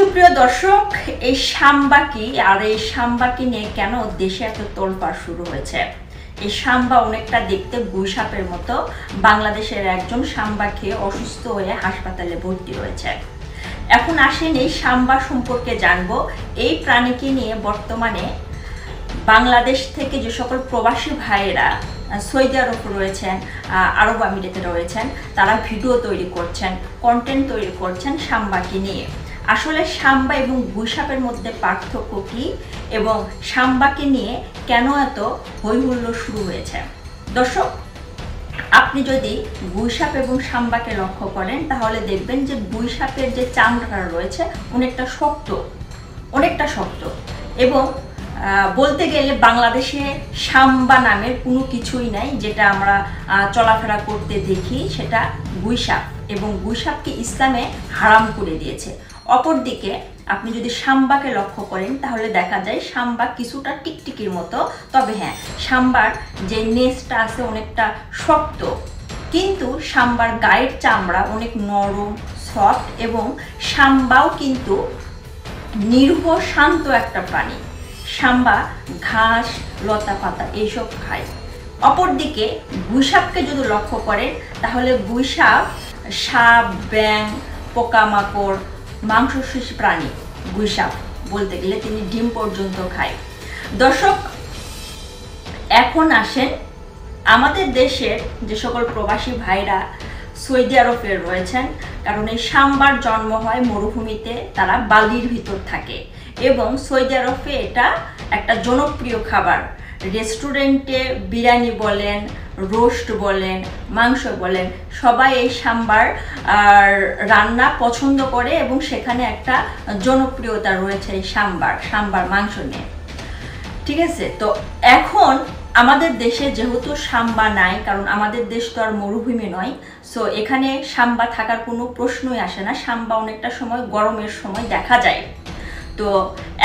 সুপ্রিয় দর্শক, এই সাম্বা কি আর এই সাম্বাকে নিয়ে কেন দেশে এত তোলপাড় শুরু হয়েছে? এই সাম্বা অনেকটা দেখতে গুইসাপের মতো। বাংলাদেশের একজন সাম্বা খেয়ে অসুস্থ হয়ে হাসপাতালে ভর্তি রয়েছে। এখন আসেন এই সাম্বা সম্পর্কে জানবো। এই প্রাণীকে নিয়ে বর্তমানে বাংলাদেশ থেকে যে সকল প্রবাসী ভাইয়েরা সৌদি আরব রয়েছেন, আরব আমিরাতে রয়েছেন, তারা ভিডিও তৈরি করছেন, কন্টেন্ট তৈরি করছেন সাম্বাকে নিয়ে। আসলে সাম্বা এবং গুইসাপের মধ্যে পার্থক্য কী এবং সাম্বাকে নিয়ে কেন এত হইহুল্লোড় শুরু হয়েছে? দর্শক, আপনি যদি গুইসাপ এবং সাম্বাকে লক্ষ্য করেন তাহলে দেখবেন যে গুইসাপের যে চামড়াটা রয়েছে অনেকটা শক্ত এবং বলতে গেলে বাংলাদেশে সাম্বা নামের কোনো কিছুই নাই যেটা আমরা চলাফেরা করতে দেখি, সেটা গুইসাপ, এবং গুইসাপকে ইসলামে হারাম করে দিয়েছে। অপরদিকে আপনি যদি সাম্বাকে লক্ষ্য করেন তাহলে দেখা যায় সাম্বা কিছুটা টিকটিকির মতো, তবে হ্যাঁ, সাম্বার যে নেজটা আছে অনেকটা শক্ত, কিন্তু সাম্বার গায়ের চামড়া অনেক নরম, সফট, এবং সাম্বাও কিন্তু নিরীহ শান্ত একটা প্রাণী। সাম্বা ঘাস, লতা পাতা এইসব খায়। অপরদিকে গুইসাপকে যদি লক্ষ্য করেন তাহলে গুইসাপ সাপ, ব্যাঙ, পোকামাকড়, মাংসাশী প্রাণী। গুইসাপ বলতে গেলে তিনি ডিম পর্যন্ত খায়। দর্শক, এখন আসেন আমাদের দেশের যে সকল প্রবাসী ভাইরা সৌদি আরবে রয়েছেন, কারণ এই সাম্বার জন্ম হয় মরুভূমিতে, তারা বালির ভিতর থাকে এবং সৌদি আরবে এটা একটা জনপ্রিয় খাবার। রেস্টুরেন্টে বিরিয়ানি বলেন, রোস্ট বলেন, মাংস বলেন, সবাই এই সাম্বার রান্না পছন্দ করে এবং সেখানে একটা জনপ্রিয়তা রয়েছে এই সাম্বার মাংস নিয়ে। ঠিক আছে, তো এখন আমাদের দেশে যেহেতু সাম্বা নাই, কারণ আমাদের দেশ তো আর মরুভূমি নয়, সো এখানে সাম্বা থাকার কোনো প্রশ্নই আসে না। সাম্বা অনেকটা সময় গরমের সময় দেখা যায়। তো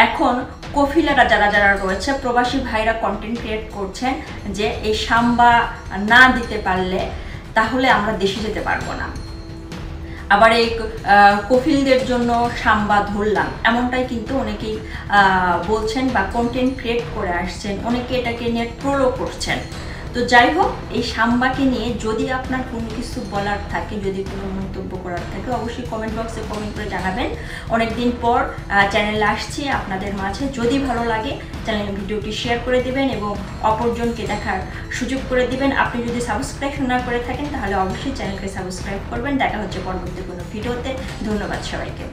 এখন কফিলারা যারা রয়েছে, প্রবাসী ভাইরা কন্টেন্ট ক্রিয়েট করছেন যে এই সাম্বা না দিতে পারলে তাহলে আমরা দেশে যেতে পারবো না। আবার এই কফিলদের জন্য সাম্বা ধরলাম, এমনটাই কিন্তু অনেকেই বলছেন বা কন্টেন্ট ক্রিয়েট করে আসছেন, অনেকে এটাকে নিয়ে ট্রোলও করছেন। তো যাই হোক, এই সাম্বাকে নিয়ে যদি আপনার কোনো কিছু বলার থাকে, যদি কোনো মন্তব্য করার থাকে, অবশ্যই কমেন্ট বক্সে কমেন্ট করে জানাবেন। অনেকদিন পর চ্যানেলে আসছি আপনাদের মাঝে। যদি ভালো লাগে চ্যানেলের ভিডিওটি শেয়ার করে দিবেন এবং অপরজনকে দেখার সুযোগ করে দিবেন। আপনি যদি সাবস্ক্রাইব না করে থাকেন তাহলে অবশ্যই চ্যানেলকে সাবস্ক্রাইব করবেন। দেখা হচ্ছে পরবর্তী কোনো ভিডিওতে। ধন্যবাদ সবাইকে।